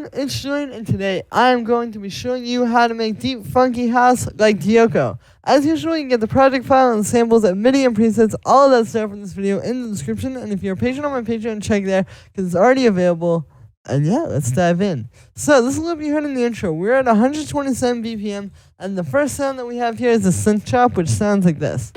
everyone, it's Julian, and today I am going to be showing you how to make deep, funky house like Djoko. As usual, you can get the project file and samples and MIDI and presets, all of that stuff in this video in the description, and if you're a patron on my Patreon, check there, because it's already available. And yeah, let's dive in. So, this is what you heard in the intro. We're at 127 BPM, and the first sound that we have here is a synth chop, which sounds like this.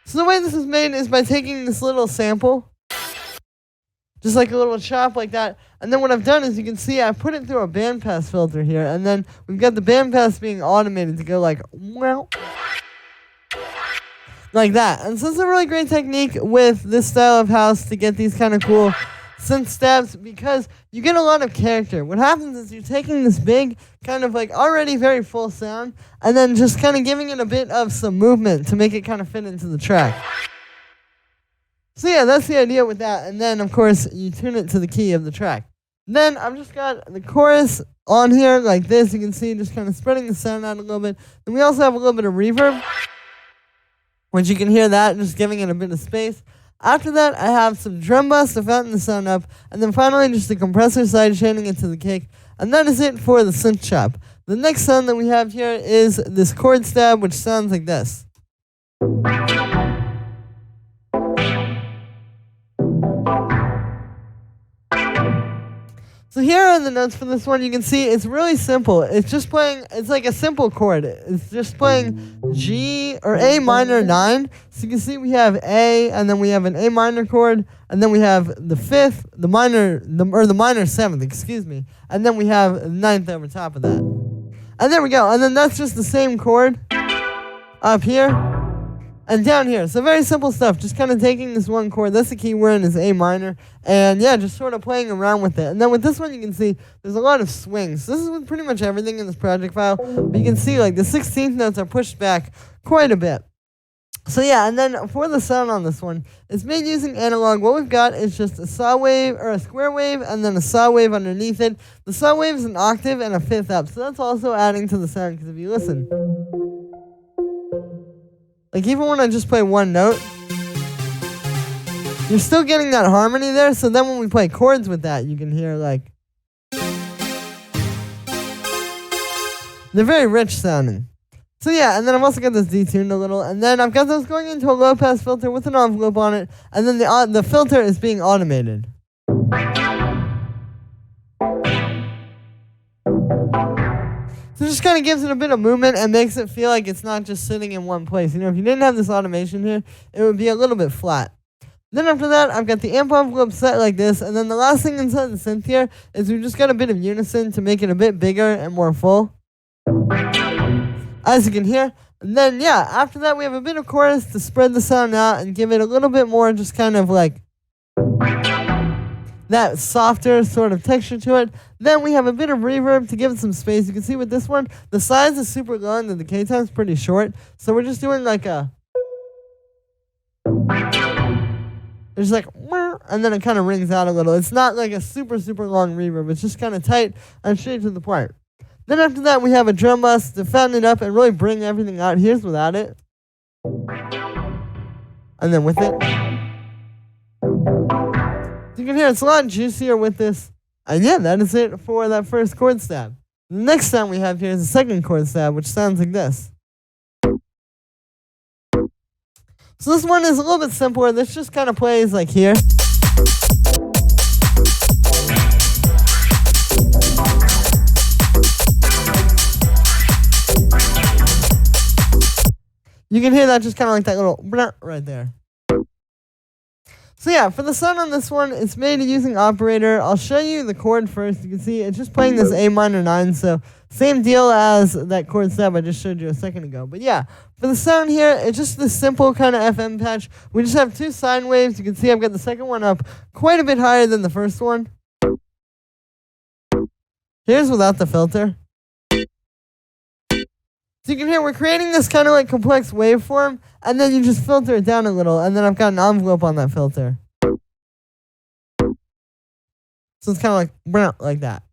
So the way this is made is by taking this little sample, just like a little chop like that, and then what I've done is you can see I put it through a bandpass filter here, and then we've got the bandpass being automated to go like, well, like that. And so it's a really great technique with this style of house to get these kind of cool synth stabs because you get a lot of character. What happens is you're taking this big, kind of like already very full sound, and then just kind of giving it a bit of some movement to make it kind of fit into the track. So yeah, that's the idea with that. And then, of course, you tune it to the key of the track. Then I've just got the chorus on here like this. You can see just kind of spreading the sound out a little bit. And we also have a little bit of reverb, which you can hear that, just giving it a bit of space. After that, I have some drum bus to fatten the sound up, and then finally just the compressor side chaining it to the kick, and that is it for the synth chop. The next sound that we have here is this chord stab, which sounds like this. So here are the notes for this one. You can see it's really simple. It's just playing, it's like a simple chord. It's just playing G or A minor 9. So you can see we have A, and then we have an A minor chord, and then we have the 5th, the minor 7th, excuse me, and then we have the 9th over top of that. And there we go. And then that's just the same chord up here and down here. So very simple stuff. Just kind of taking this one chord. That's the key we're in is A minor. And yeah, just sort of playing around with it. And then with this one, you can see there's a lot of swings. This is with pretty much everything in this project file. But you can see like the 16th notes are pushed back quite a bit. So yeah, and then for the sound on this one, it's made using analog. What we've got is just a saw wave or a square wave and then a saw wave underneath it. The saw wave is an octave and a 5th up. So that's also adding to the sound because if you listen, like even when I just play one note, you're still getting that harmony there. So then when we play chords with that, you can hear like, they're very rich sounding. So yeah, and then I've also got this detuned a little, and then I've got those going into a low pass filter with an envelope on it, and then the filter is being automated. So it just kind of gives it a bit of movement and makes it feel like it's not just sitting in one place. You know, if you didn't have this automation here, it would be a little bit flat. Then after that, I've got the amp envelope set like this, and then the last thing inside the synth here is we've just got a bit of unison to make it a bit bigger and more full, as you can hear. And then yeah, after that we have a bit of chorus to spread the sound out and give it a little bit more just kind of like that softer sort of texture to it. Then we have a bit of reverb to give it some space. You can see with this one, the size is super low and the decay time is pretty short. So we're just doing like a, it's like, and then it kind of rings out a little. It's not like a super, super long reverb. It's just kind of tight and straight to the point. Then after that, we have a drum bus to fatten it up and really bring everything out. Here's without it. And then with it. You can hear it's a lot juicier with this. And yeah, that is it for that first chord stab. The next sound we have here is the second chord stab, which sounds like this. So this one is a little bit simpler. This just kind of plays like here. You can hear that just kind of like that little blah right there. So yeah, for the sound on this one, it's made using operator. I'll show you the chord first. You can see it's just playing this A minor 9, so same deal as that chord stab I just showed you a second ago. But yeah, for the sound here, it's just this simple kind of FM patch. We just have 2 sine waves. You can see I've got the second one up quite a bit higher than the first one. Here's without the filter. So you can hear we're creating this kind of like complex waveform, and then you just filter it down a little, and then I've got an envelope on that filter. So it's kind of like that.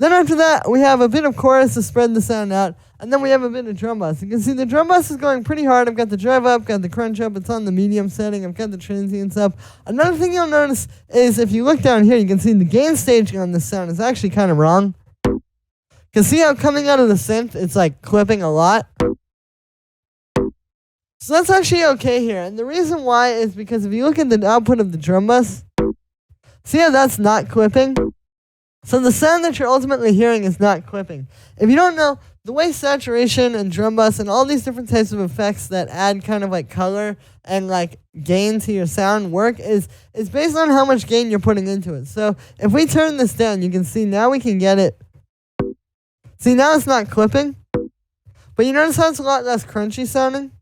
Then after that, we have a bit of chorus to spread the sound out, and then we have a bit of drum bass. You can see the drum bass is going pretty hard. I've got the drive up, got the crunch up, it's on the medium setting, I've got the transients up. Another thing you'll notice is if you look down here, you can see the gain staging on this sound is actually kind of wrong. Because see how coming out of the synth, it's like clipping a lot? So that's actually okay here, and the reason why is because if you look at the output of the drum bass, see how that's not clipping? So the sound that you're ultimately hearing is not clipping. If you don't know, the way saturation and drum bass and all these different types of effects that add kind of like color and like gain to your sound work is based on how much gain you're putting into it. So if we turn this down, you can see now we can get it. See, now it's not clipping, but you notice how it's a lot less crunchy sounding?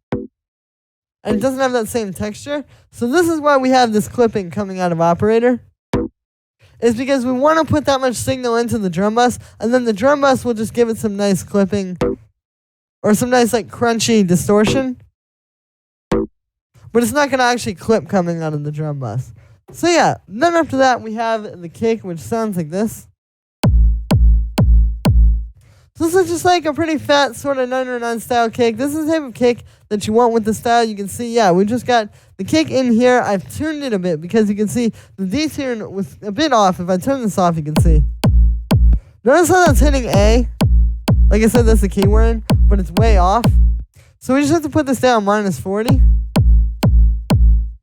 And it doesn't have that same texture. So this is why we have this clipping coming out of operator. Is because we want to put that much signal into the drum bass, and then the drum bass will just give it some nice clipping, or some nice like crunchy distortion. But it's not going to actually clip coming out of the drum bass. So yeah, then after that we have the kick, which sounds like this. So this is just like a pretty fat sort of 909 style kick. This is the type of kick that you want with the style. You can see, yeah, we just got the kick in here. I've tuned it a bit because you can see the detune was a bit off. If I turn this off, you can see. Notice how that's hitting A. Like I said, that's the key we're in, but it's way off. So we just have to put this down -40.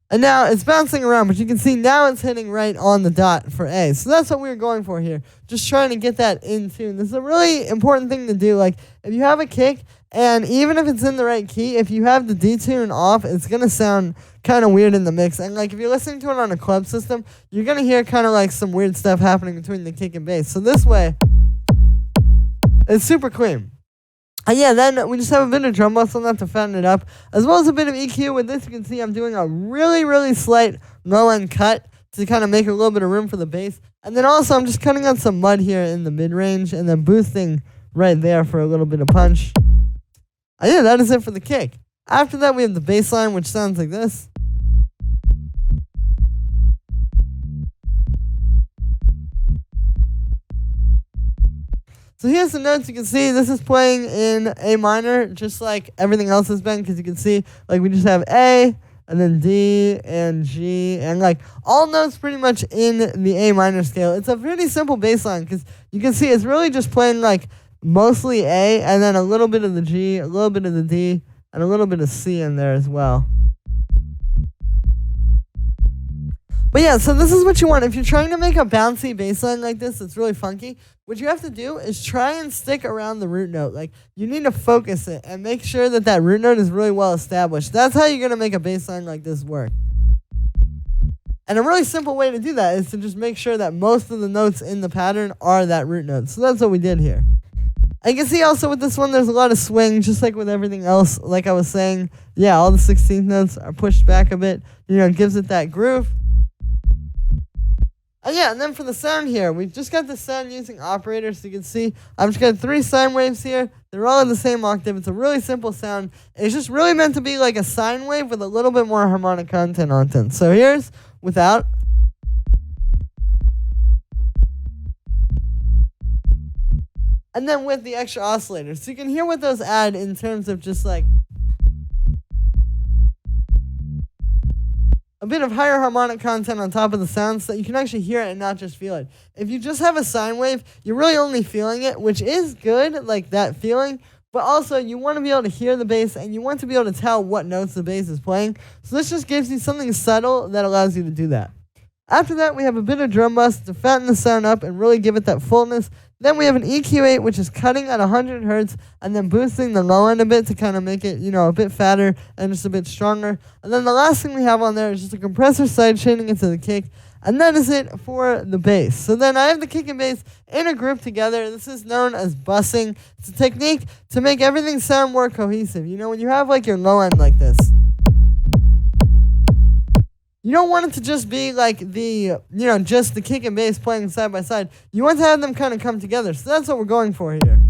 And now it's bouncing around, but you can see now it's hitting right on the dot for A. So that's what we were going for here. Just trying to get that in tune. This is a really important thing to do. Like, if you have a kick, and even if it's in the right key, if you have the detune off, it's going to sound kind of weird in the mix. And, like, if you're listening to it on a club system, you're going to hear kind of like some weird stuff happening between the kick and bass. So this way, it's super clean. Yeah, then we just have a bit of drum bass on that to fatten it up, as well as a bit of EQ. With this, you can see I'm doing a really, really slight low-end cut to kind of make a little bit of room for the bass. And then also, I'm just cutting out some mud here in the mid-range and then boosting right there for a little bit of punch. Yeah, that is it for the kick. After that, we have the bass line, which sounds like this. So here's the notes. You can see this is playing in A minor, just like everything else has been, because you can see, like, we just have A, and then D, and G, and, like, all notes pretty much in the A minor scale. It's a pretty simple bass line, because you can see it's really just playing, like, mostly A, and then a little bit of the G, a little bit of the D, and a little bit of C in there as well. But yeah, so this is what you want. If you're trying to make a bouncy bass line like this that's really funky, what you have to do is try and stick around the root note. Like, you need to focus it and make sure that that root note is really well established. That's how you're going to make a bass line like this work. And a really simple way to do that is to just make sure that most of the notes in the pattern are that root note. So that's what we did here. And you can see also with this one, there's a lot of swing, just like with everything else. Like I was saying, yeah, all the 16th notes are pushed back a bit. You know, it gives it that groove. Yeah, and then for the sound here, we've just got the sound using operators. So you can see I've just got 3 sine waves here. They're all in the same octave. It's a really simple sound. It's just really meant to be like a sine wave with a little bit more harmonic content on it. So here's without. And then with the extra oscillators. So you can hear what those add in terms of just like a bit of higher harmonic content on top of the sound so that you can actually hear it and not just feel it. If you just have a sine wave, you're really only feeling it, which is good, like that feeling, but also you want to be able to hear the bass and you want to be able to tell what notes the bass is playing. So this just gives you something subtle that allows you to do that. After that, we have a bit of drum bass to fatten the sound up and really give it that fullness. Then we have an EQ8, which is cutting at 100 hertz and then boosting the low end a bit to kind of make it, you know, a bit fatter and just a bit stronger. And then the last thing we have on there is just a compressor side chaining into the kick. And that is it for the bass. So then I have the kick and bass in a group together. This is known as bussing. It's a technique to make everything sound more cohesive. You know, when you have like your low end like this, you don't want it to just be like the, you know, just the kick and bass playing side by side. You want to have them kind of come together. So that's what we're going for here.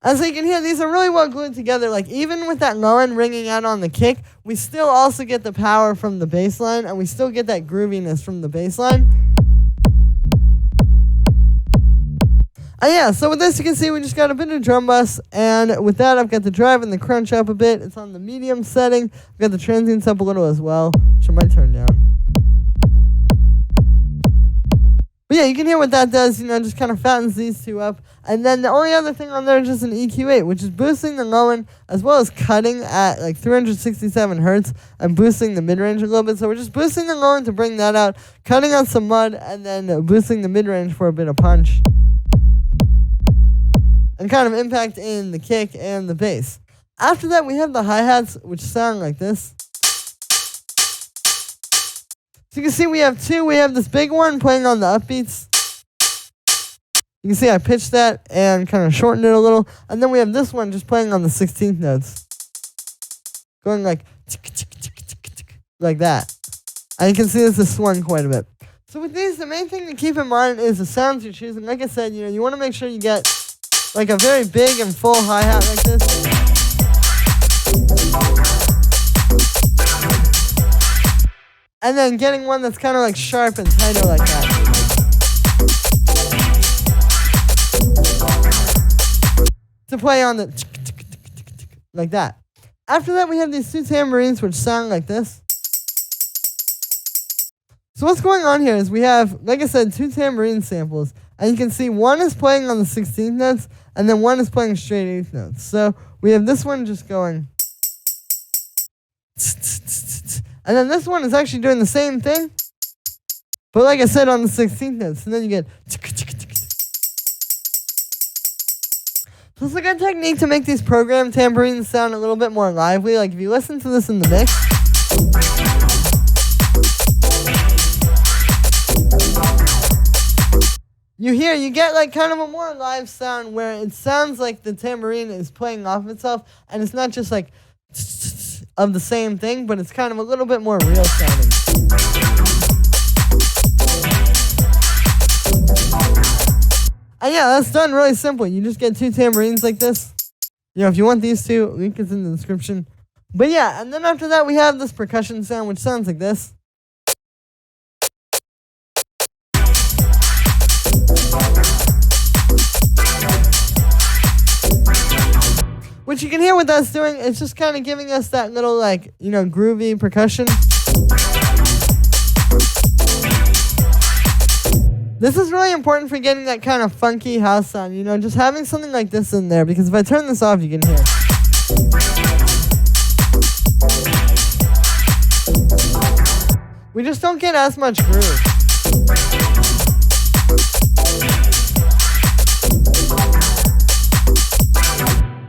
And so you can hear these are really well glued together. Like even with that low end ringing out on the kick, we still also get the power from the bass line and we still get that grooviness from the bass line. Yeah, so with this you can see we just got a bit of drum bus, and with that I've got the drive and the crunch up a bit. It's on the medium setting. I've got the transients up a little as well, which I might turn down. But yeah, you can hear what that does, just kind of fattens these two up. And then the only other thing on there is just an EQ8, which is boosting the low end as well as cutting at like 367 hertz and boosting the mid-range a little bit. So we're just boosting the low end to bring that out, cutting on some mud, and then boosting the mid-range for a bit of punch. And kind of impact in the kick and the bass. After that, we have the hi-hats, which sound like this. So you can see we have two. We have this big one playing on the upbeats. You can see I pitched that and kind of shortened it a little. And then we have this one just playing on the 16th notes. Going like that. And you can see this is swung quite a bit. So with these, the main thing to keep in mind is the sounds you're choosing. Like I said, you want to make sure you get like a very big and full hi-hat like this. And then getting one that's kind of like sharp and tighter like that. To play on the like that. After that, we have these two tambourines which sound like this. So what's going on here is we have, like I said, two tambourine samples. And you can see one is playing on the 16th notes, and then one is playing straight 8th notes. So we have this one just going. And then this one is actually doing the same thing. But like I said, on the 16th notes. And then you get. So it's a good technique to make these programmed tambourines sound a little bit more lively. Like if you listen to this in the mix. You get like kind of a more live sound where it sounds like the tambourine is playing off itself, and it's not just like of the same thing, but it's kind of a little bit more real sounding. And yeah, that's done really simple. You just get two tambourines like this. If you want these two, link is in the description. But yeah, and then after that we have this percussion sound, which sounds like this. Which you can hear what that's doing. It's just kind of giving us that little, like, groovy percussion. This is really important for getting that kind of funky house sound. Just having something like this in there. Because if I turn this off, you can hear. We just don't get as much groove.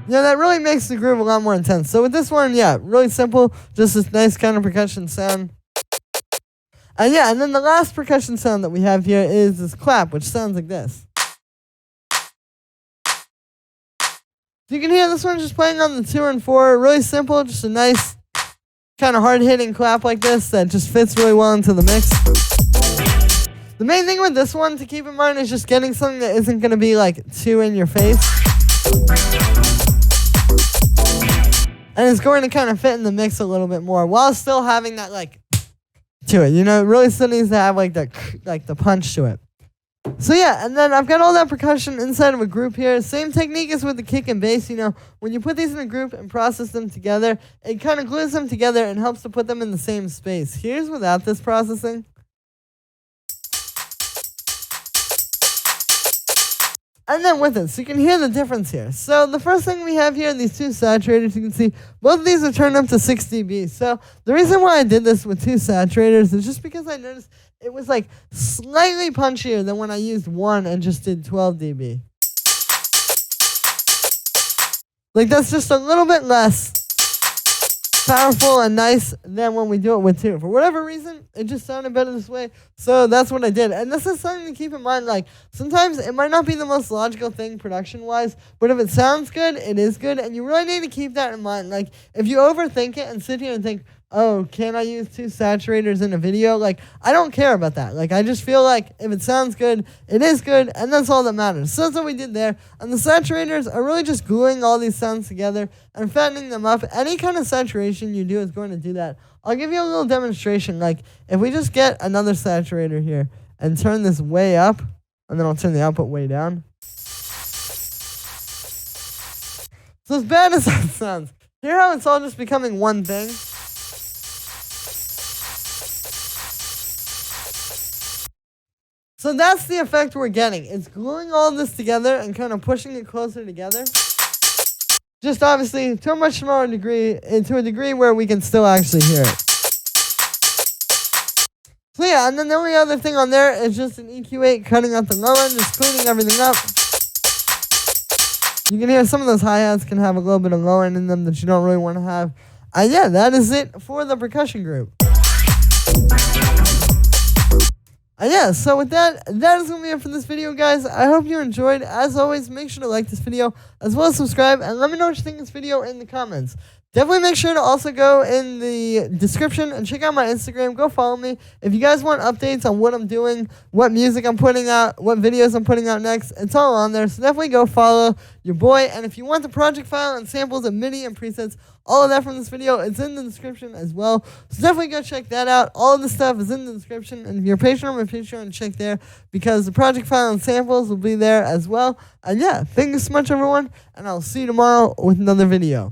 That really makes the groove a lot more intense. So with this one, yeah, really simple. Just this nice kind of percussion sound. And yeah, and then the last percussion sound that we have here is this clap, which sounds like this. So you can hear this one just playing on the 2 and 4. Really simple, just a nice kind of hard-hitting clap like this that just fits really well into the mix. The main thing with this one to keep in mind is just getting something that isn't going to be like too in your face. And it's going to kind of fit in the mix a little bit more while still having that like to it. It really still needs to have like the punch to it. So yeah, and then I've got all that percussion inside of a group here. Same technique as with the kick and bass. When you put these in a group and process them together, it kind of glues them together and helps to put them in the same space. Here's without this processing. And then with it, so you can hear the difference here. So the first thing we have here, these two saturators, you can see both of these are turned up to 6 dB. So the reason why I did this with two saturators is just because I noticed it was like slightly punchier than when I used one and just did 12 dB. Like that's just a little bit less powerful and nice than when we do it with two. For whatever reason, it just sounded better this way. So that's what I did. And this is something to keep in mind. Like sometimes it might not be the most logical thing production-wise, but if it sounds good, it is good. And you really need to keep that in mind. Like if you overthink it and sit here and think, oh, can I use two saturators in a video? Like, I don't care about that. Like, I just feel like if it sounds good, it is good, and that's all that matters. So that's what we did there. And the saturators are really just gluing all these sounds together and fattening them up. Any kind of saturation you do is going to do that. I'll give you a little demonstration. Like, if we just get another saturator here and turn this way up, and then I'll turn the output way down. So as bad as that sounds, hear how it's all just becoming one thing? So that's the effect we're getting. It's gluing all this together and kind of pushing it closer together. Just obviously to a much smaller degree, to a degree where we can still actually hear it. So yeah, and then the only other thing on there is just an EQ8 cutting out the low end, just cleaning everything up. You can hear some of those hi-hats can have a little bit of low end in them that you don't really want to have. And yeah, that is it for the percussion group. Yeah, so with that is going to be it for this video, guys. I hope you enjoyed. As always, make sure to like this video, as well as subscribe, and let me know what you think of this video in the comments. Definitely make sure to also go in the description and check out my Instagram. Go follow me. If you guys want updates on what I'm doing, what music I'm putting out, what videos I'm putting out next, it's all on there. So definitely go follow your boy. And if you want the project file and samples and MIDI and presets, all of that from this video, it's in the description as well. So definitely go check that out. All of the stuff is in the description. And if you're a patron on my Patreon, check there, because the project file and samples will be there as well. And yeah, thank you so much, everyone. And I'll see you tomorrow with another video.